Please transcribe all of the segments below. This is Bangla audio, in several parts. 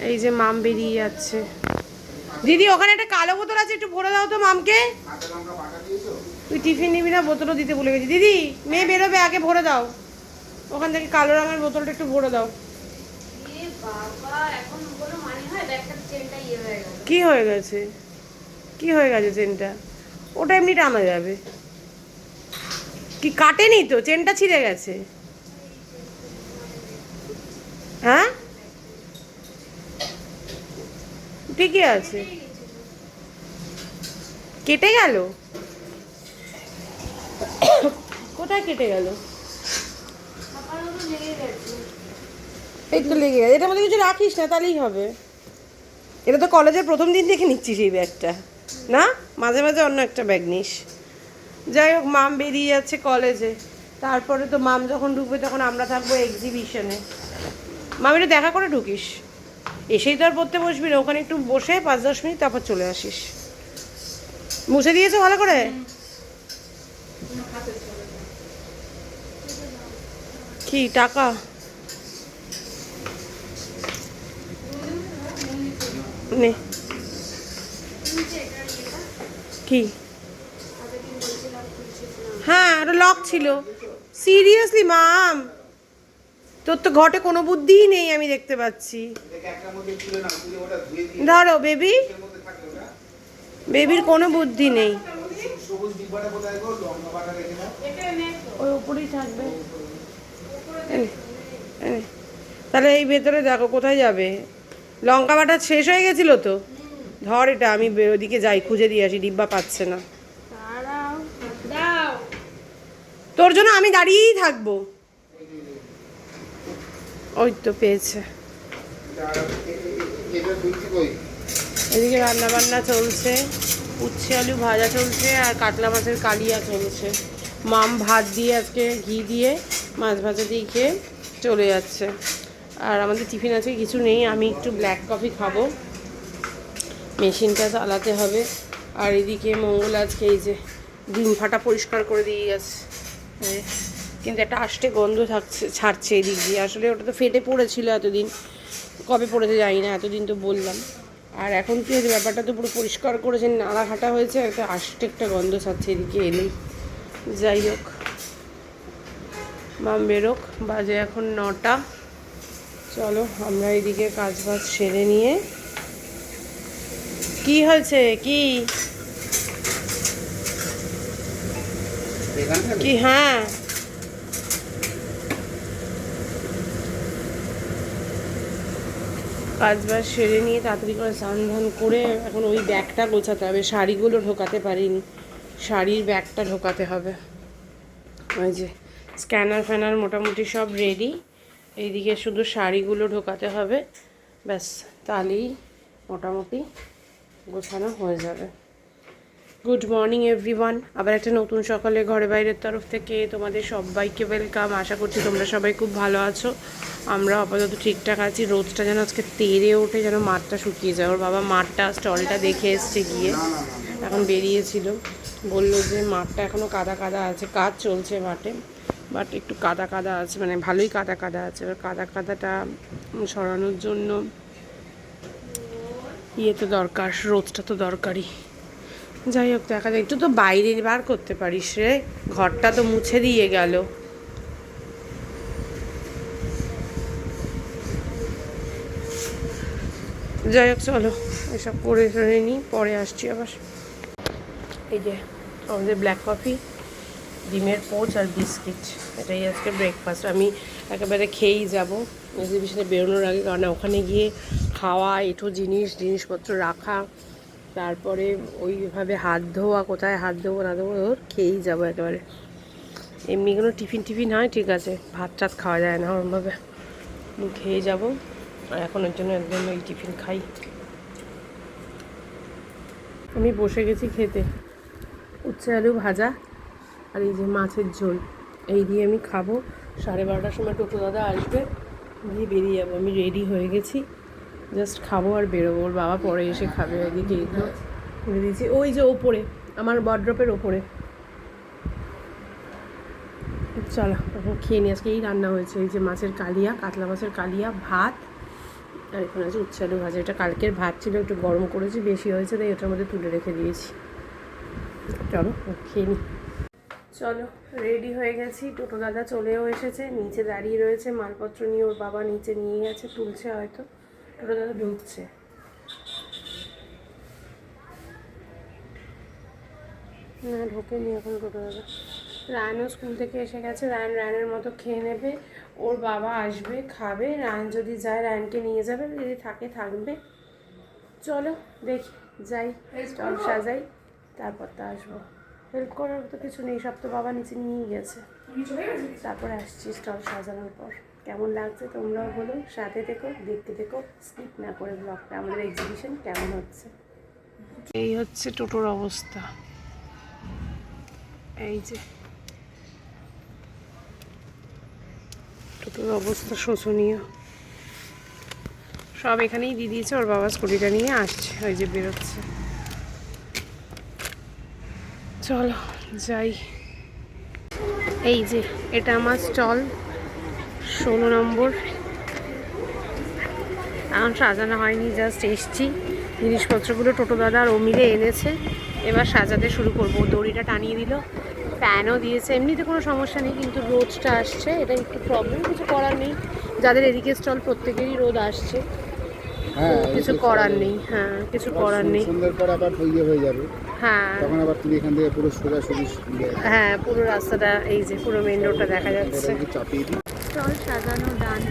এই যে মাম বেরিয়ে যাচ্ছে। দিদি ওখানে একটা কালো বোতল আছে, একটু ভরে দাও তো মামকে। তুই টিফিন নিবি না? বোতলও দিতে ভুলে গেছি। দিদি মেয়ে বেরোবে, আগে ভরে দাও ওখান থেকে কালো রঙের বোতলটা, একটু ভরে দাও। কি হয়ে গেছে? কি হয়ে গেছে চেনটা? ওটা এমনি টানা যাবে। কি কাটেনি তো? চেনটা ছিঁড়ে গেছে? হ্যাঁ ঠিকই আছে। কেটে গেল? কোথায় কেটে গেল? এই তো লেগে গেছে। এটার মধ্যে কিছু রাখিস না, তাহলেই হবে। এটা তো কলেজের প্রথম দিন থেকে নিচ্ছিস এই ব্যাগটা, না মাঝে মাঝে অন্য একটা ব্যাগ নিস। যাই হোক, মাম বেরিয়ে যাচ্ছে কলেজে। তারপরে তো মাম যখন ঢুকবে তখন আমরা থাকবো এক্সিবিশনে। মাম একটু দেখা করে ঢুকিস, এসেই তো আর পড়তে বসবি না, ওখানে একটু বসে 5-10 মিনিট তারপর চলে আসিস। মুছে দিয়েছো ভালো করে? কি টাকা? নে। কি? হ্যাঁ ওটা লক ছিল। সিরিয়াসলি মাম, তোর তো ঘটে কোনো বুদ্ধিই নেই, আমি দেখতে পাচ্ছি। ধরো বেবি, বেবির কোনো বুদ্ধি নেই। ওই উপরেই থাকবে। তাহলে এই ভেতরে দেখো কোথায় যাবে। লঙ্কা বাটা শেষ হয়ে গেছিল তো। ধর এটা, আমি ওদিকে যাই, খুঁজে দিয়ে আসি, ডিব্বা পাচ্ছে না। তোর জন্য আমি দাঁড়িয়েই থাকবো। ওই তো পেয়েছে। এদিকে রান্না বান্না চলছে, উচ্ছে আলু ভাজা চলছে আর কাতলা মাছের কালিয়া চলছে। মাম ভাত দিয়ে আজকে ঘি দিয়ে মাছ ভাজা দিয়ে খেয়ে চলে যাচ্ছে। আর আমাদের টিফিন আছে কিছু নেই, আমি একটু ব্ল্যাক কফি খাবো, মেশিনটা চালাতে হবে। আর এদিকে মঙ্গল আজকে এই যে ডিম ফাটা পরিষ্কার করে দিয়ে গেছে, কিন্তু একটা আষ্টে গন্ধ থাকছে, ছাড়ছে এদিক দিয়ে। আসলে ওটা তো ফেটে পড়েছিল এতদিন, কবে পড়েছে জানি না, এতদিন তো বললাম। আর এখন কি হয়েছে, ব্যাপারটা তো পুরো পরিষ্কার করেছে, নাড়া ঘাটা হয়েছে, একটা আষ্টে একটা গন্ধ ছাড়ছে এদিকে এলেই। যাই হোক, মাম বেরোক, বাজে এখন 9টা। চলো আমরা এদিকে কাজ বাজ সেরে নিয়ে। কি হয়েছে? কি কি? হ্যাঁ কাজ বাজ সেরে নিয়ে তাড়াতাড়ি করে স্নান ধান করে এখন ওই ব্যাগটা গোছাতে হবে। শাড়িগুলো ঢোকাতে পারিনি, শাড়ির ব্যাগটা ঢোকাতে হবে। ওই যে স্ক্যানার ফ্যানার মোটামুটি সব রেডি, এইদিকে শুধু শাড়িগুলো ঢোকাতে হবে, ব্যাস তাহলেই মোটামুটি গোছানো হয়ে যাবে। গুড মর্নিং এভরিওয়ান, আবার একটা নতুন সকালে ঘরে বাইরের তরফ থেকে তোমাদের সবাইকে ওয়েলকাম। আশা করছি তোমরা সবাই খুব ভালো আছো। আমরা আপাতত ঠিকঠাক আছি। রোদটা যেন আজকে তেড়ে ওঠে, যেন মাঠটা শুকিয়ে যায়। ওর বাবা মাঠটা স্টলটা দেখে এসছে গিয়ে, এখন বেরিয়েছিল, বললো যে মাঠটা এখনও কাদা কাদা আছে, কাজ চলছে মাঠে, বাট একটু কাদা কাদা আছে, মানে ভালোই কাদা কাদা আছে। এবার কাদা কাদাটা সরানোর জন্য ইয়ে তো দরকার, রোদটা তো দরকারই। যাই হোক দেখা যায়, একটু তো বাইরে বার করতে পারিস রে, ঘরটা তো মুছে দিয়ে গেল। যাই হোক চলো এসব করে নিই, পরে আসছি আবার। এই যে আমাদের ব্ল্যাক কফি, ডিমের পোচ আর বিস্কিট, এটাই আজকে ব্রেকফাস্ট। আমি একেবারে খেয়েই যাব এক্সিবিশনে বেরোনোর আগে, কারণ ওখানে গিয়ে খাওয়া, এঁটো জিনিসপত্র রাখা, তারপরে ওইভাবে হাত ধোয়া, কোথায় হাত ধোবো না ধোবো, খেয়েই যাবো একেবারে। এমনি কোনো টিফিন হয় ঠিক আছে, ভাত টাত খাওয়া যায় না ওরমভাবে, খেয়ে যাব। আর এখন ওর জন্য একদম ওই টিফিন খাই। আমি বসে গেছি খেতে, উচ্ছে আলু ভাজা আর এই যে মাছের ঝোল, এই দিয়ে আমি খাবো। 12:30টার সময় টোটো দাদা আসবে, দিয়ে বেরিয়ে যাবো। আমি রেডি হয়ে গেছি, জাস্ট খাবো আর বেরোবো। ওর বাবা পরে এসে খাবে। ওইদিকে এগুলো করে দিয়েছি, ওই যে ওপরে আমার ওয়ার্ড্রপের ওপরে। চলো তখন খেয়ে নিই। আজকে এই রান্না হয়েছে, এই যে মাছের কালিয়া, কাতলা মাছের কালিয়া, ভাত আর এখানে আছে উচ্ছে আলু ভাজা। এটা কালকের ভাত ছিল, একটু গরম করেছি, বেশি হয়েছে তাই এটার মধ্যে তুলে রেখে দিয়েছি। চলো খেয়ে নিই। চলো রেডি হয়ে গেছি, টোটো দাদা চলেও এসেছে, নিচে দাঁড়িয়ে রয়েছে মালপত্র নিয়ে, ওর বাবা নিচে নিয়ে গেছে, তুলছে হয়তো। টোটো দাদা ঢুকছে। না ঢোকেনি এখন টোটো দাদা। রায়নও স্কুল থেকে এসে গেছে, রায়নের মতো খেয়ে নেবে, ওর বাবা আসবে খাবে, রায়ন যদি যায় রায়নকে নিয়ে যাবে, যদি থাকে থাকবে। চলো দেখি যাই, স্টল সাজাই, তারপর তো আসবো। হেল্প করার তো কিছু নেই, সব তো বাবা নিচে নিয়েই গেছে। তারপরে আসছি স্টল সাজানোর পর। কেমন লাগছে তোমরাও বলো, সাথে থেকো, দেখতে থেকো, স্কিপ না করে ব্লগটা, আমাদের এক্সিবিশন কেমন হচ্ছে। এই হচ্ছে টোটোর অবস্থা, এই যে টোটোর অবস্থা শোচনীয়। সব এখানেই দিয়ে দিয়েছে, ওর বাবা স্কুটিটা নিয়ে আসছে, ওই যে বেরোচ্ছে। চলো যাই। এই যে এটা আমার স্টল 16 নম্বর। এখন সাজানো হয়নি, জাস্ট এসছি, জিনিসপত্রগুলো টোটো দাদা আর ও মিলে এনেছে, এবার সাজাতে শুরু করবো। দড়িটা টানিয়ে দিল, ফ্যানও দিয়েছে, এমনিতে কোনো সমস্যা নেই, কিন্তু রোদটা আসছে, এটা একটু প্রবলেম, কিছু করার নেই। যাদের এদিকে স্টল প্রত্যেকেরই রোদ আসছে, কিছু করার নেই। হ্যাঁ কিছু করার নেই, সুন্দর করে আবার হয়ে যাবে। হ্যাঁ তখন আবার তুমি এখান থেকে পুরো সোজাসুজি, হ্যাঁ পুরো রাস্তাটা, এই যে পুরো মেন রোডটা দেখা যাচ্ছে। চাপিয়ে দিই। স্টল সাজানো ডান,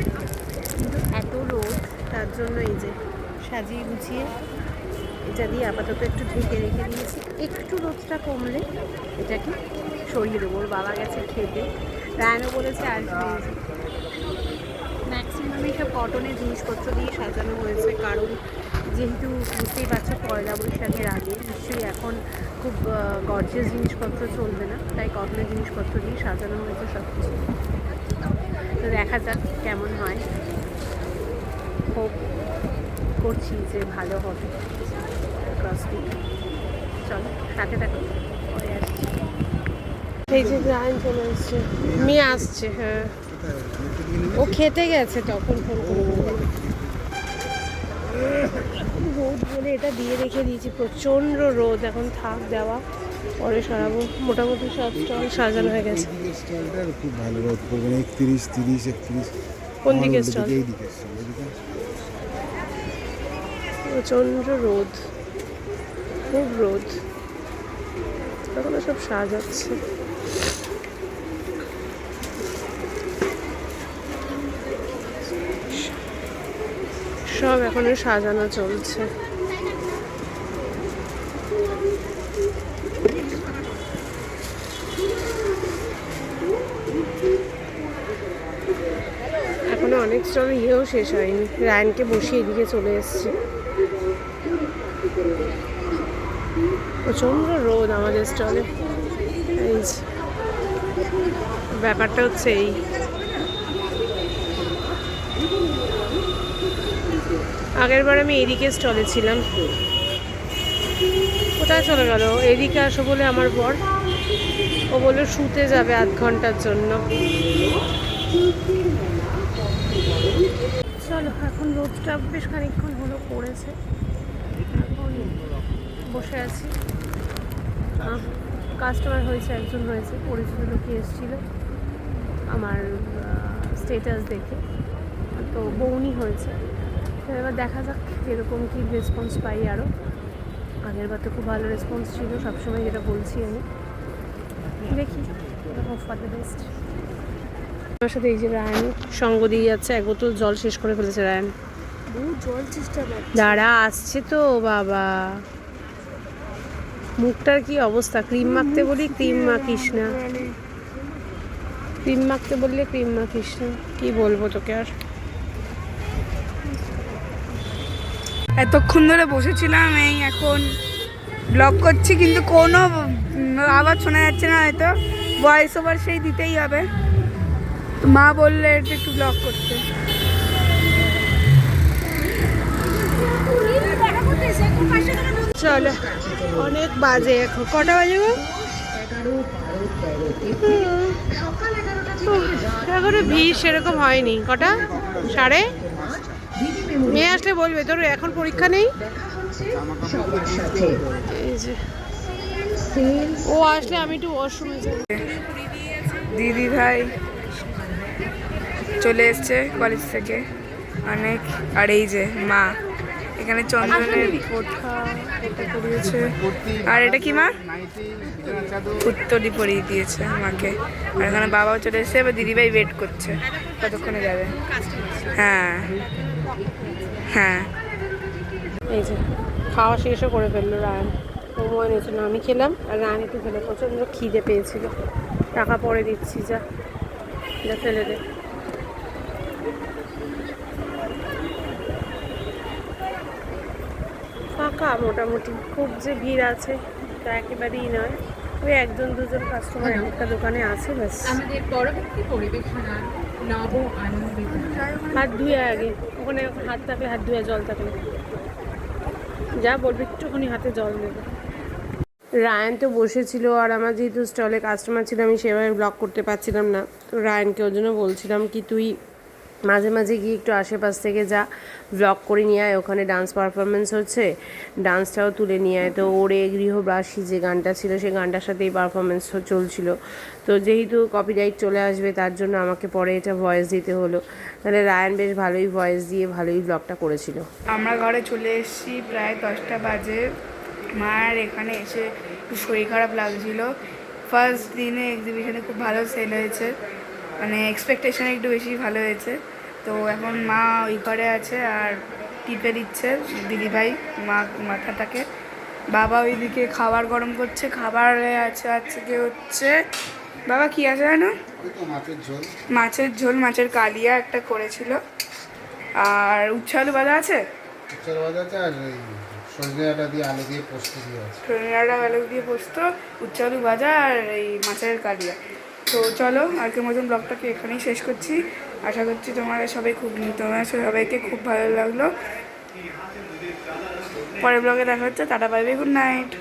কিন্তু এত রোদ, তার জন্য এই যে সাজিয়ে গুছিয়ে এটা দিয়ে আপাতত একটু ঢেকে রেখে দিয়েছি। একটু রোদটা কমলে এটাকে সরিয়ে দেবো। ওর বাবা গেছে খেতে, রায়নও বলেছে আসবে। ম্যাক্সিমামই সব কটনের জিনিসপত্র দিয়ে সাজানো হয়েছে, কারণ যেহেতু বুঝতেই পারছো পয়লা বৈশাখের আগে নিশ্চয়ই এখন খুব গর্জিয়াস জিনিসপত্র চলবে না, তাই কটনের জিনিসপত্র দিয়ে সাজানো হয়েছে সব কিছু। তো দেখা যাক কেমন হয়, হোপ করছি যে ভালো হবে। চলো সাথে থাকো, পরে আসছি। এই যে রায়ন চলে এসছে, মেয়ে আসছে। হ্যাঁ ও খেতে গেছে, তখন ফোন করে রোদ বলে এটা দিয়ে রেখে দিয়েছি, প্রচণ্ড রোদ, এখন থাক দেওয়া, পরে সারাবো। মোটামুটি সব স্টল সাজানো হয়ে গেছে। খুব ভালো রোদ পড়বে, 31, 30, 31। কোন দিকে স্টল? প্রচণ্ড রোদ, খুব রোদ, তখন সব সাজাচ্ছে। সব এখনো সাজানো চলছে। এখনো অনেক স্টল ইয়েও শেষ হয়নি, রায়নকে বসিয়ে এদিকে চলে এসছে। প্রচণ্ড রোদ আমাদের স্টলে। এই ব্যাপারটা হচ্ছে এই, আগের বার আমি এদিকে স্টলে ছিলাম, কোথায় চলে গেল? এদিকে আসো বলে আমার বর, ও বললো শুতে যাবে আধ ঘন্টার জন্য। চলো এখন রোদটা বেশ খানিকক্ষণ হলো পড়েছে, এখন বসে আছি। কাস্টমার হয়েছে, একজন হয়েছে, পরিচিত লোকই এসেছিল আমার স্টেটাস দেখে, তো বউনি হয়েছে। তো এবার দেখা যাক কীরকম কী রেসপন্স পাই আরও। আগের বার তো খুব ভালো রেসপন্স ছিল, সবসময় যেটা বলছি আমি, দেখি ফর দ্য বেস্ট। আমার সাথে এই যে রায়ন সঙ্গ দিয়ে যাচ্ছে, এক বোতল জল শেষ করে ফেলেছে রায়ন। জল চেষ্টা দাঁড়া আসছে তো বাবা, মুখটার কি অবস্থা, ক্রিম মাখতে বলি ক্রিম মাখিস না, ক্রিম মাখতে বললে ক্রিম মাখিস না, কি বলবো তোকে আর। এতক্ষণ ধরে বসেছিলাম, এই এখন ব্লগ করছি, কিন্তু কোনো আওয়াজ শোনা যাচ্ছে না, হয়তো ভয়েস ওভার সেই দিতেই হবে। মা বললে এটা একটু ব্লগ করতে। চলো অনেক বাজে, এখন কটা বাজে গো? এখনো ভিড় সেরকম হয়নি, কটা? 11:30? মেয়ে আসলে বলবে, তোর এখন পরীক্ষা নেই। এই যে ও আসলে আমি একটু ওয়াশরুমে যাবো। দিদি ভাই চলে এসছে কলেজ থেকে অনেক। আর এই যে মা এখানে চন্দনের কোঠা পরিয়েছে। আর এটা কি মা? উত্তরই পরিয়ে দিয়েছে আমাকে। আর এখানে বাবাও চলে এসছে, এবার দিদিভাই ওয়েট করছে কতক্ষণে যাবে। হ্যাঁ হ্যাঁ। এই যে খাওয়া শেষও করে ফেললো রায়ন। মোমো এনেছিল, আমি খেলাম আর রায়ন একটু খেলে। প্রচণ্ড খিদে পেয়েছিল। টাকা পরে দিচ্ছি, যা যা ফেলে দে। ফাঁকা মোটামুটি, খুব যে ভিড় আছে তা একেবারেই নয়। ওই একজন দুজন কাস্টমার একটা দোকানে আছে ব্যাস। আমাদের পরবর্তী পরিবেশনা নব আনন্দিত। হাত ধুয়ে আগে, ওখানে হাত থাকলে হাত ধুয়ে, জল থাকলে যা বলবি একটুখানি হাতে জল দেবে। রায়ান তো বসেছিল, আর আমার যেহেতু স্টলে কাস্টমার ছিল আমি সেভাবে ব্লগ করতে পারছিলাম না। তো রায়ানকে ওর জন্য বলছিলাম কি তুই মাঝে মাঝে গিয়ে একটু আশেপাশ থেকে যা ব্লগ করে নিয়ে আয়, ওখানে ডান্স পারফরমেন্স হচ্ছে, ডান্সটাও তুলে নিয়ে আয়। তো ওরে গৃহবাসী যে গানটা ছিল সেই গানটার সাথে এই পারফরমেন্স চলছিল। তো যেহেতু কপিরাইট চলে আসবে তার জন্য আমাকে পরে এটা ভয়েস দিতে হলো। তাহলে রায়ান বেশ ভালোই ভয়েস দিয়ে ভালোই ব্লগটা করেছিল। আমরা ঘরে চলে এসেছি প্রায় 10টা বাজে। মার এখানে এসে একটু শরীর খারাপ লাগছিল। ফার্স্ট দিনে এক্সিবিশনে খুব ভালো সেল হয়েছে, মানে এক্সপেকটেশন একটু বেশি ভালো হয়েছে। তো এখন মা ওই ঘরে আছে আর টিপে দিচ্ছে দিদিভাই মাথাটাকে। বাবা ওইদিকে খাবার গরম করছে। খাবারে আছে আজকে হচ্ছে বাবা কি আছে জানো? মাছের ঝোল, মাছের কালিয়া একটা করেছিল, আর উচ্ছে আলু ভাজা আছে, সজনে ডাঁটা আলু দিয়ে পোস্ত, উচ্ছে আলু ভাজা আর এই মাছের কালিয়া। তো চলো আজকের মতন ব্লগটাকে এখানেই শেষ করছি। আশা করছি তোমরা সবাইকে খুব ভালো লাগলো। পরের ব্লগে দেখা হচ্ছে। Tata bye bye, good night.